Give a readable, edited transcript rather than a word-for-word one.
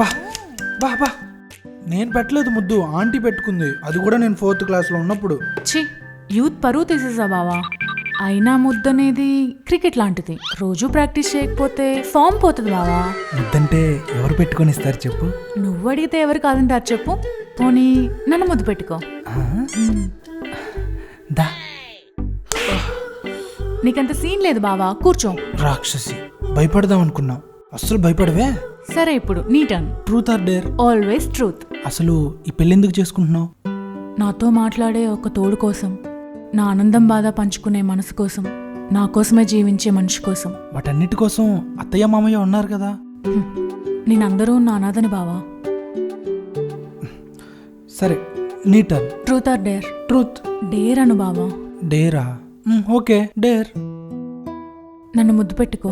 బా బా బా నేను పెట్టలేదు ముద్దు, ఆంటీ పెట్టుకుంది. అది కూడా నేను 4th క్లాస్లో ఉన్నప్పుడు. ఛీ, యూత్ పరువు తీసేసా బావా. అయినా ముద్దనేది క్రికెట్ లాంటిది, రోజు ప్రాక్టీస్ చేయకపోతే ఫామ్ పోతుంది బావా. ముద్దంటే ఎవరు పెట్టుకొని ఇస్తారు చెప్పు? నువ్వు అడిగితే ఎవరు కాదంటారు చెప్పు? పోనీ నన్ను ముద్దు పెట్టుకో. దా. నీకంత సీన్ లేదు బావా, కూర్చో. రాక్షసి, భయపడదాం అనుకున్నా, అస్సలు భయపడవే. సరే, ఇప్పుడు నీ turn. Truth or dare? Always truth. అసలు ఈ పెళ్ళి ఎందుకు చేసుకుంటున్నావు? నాతో మాట్లాడే ఒక తోడు కోసం, నా ఆనందం బాధ పంచుకునే మనసు కోసం, నా కోసమే జీవించే మనిషి కోసం. వాటన్నిటి కోసం అత్తయ్య మామయ్య ఉన్నారు కదా. నేనందరూ నా అనాథని బావా. సరే, నీ turn. Truth or dare? Truth. Dare అను బావా. డేరా? Okay, dare. నన్ను ముద్దు పెట్టుకో.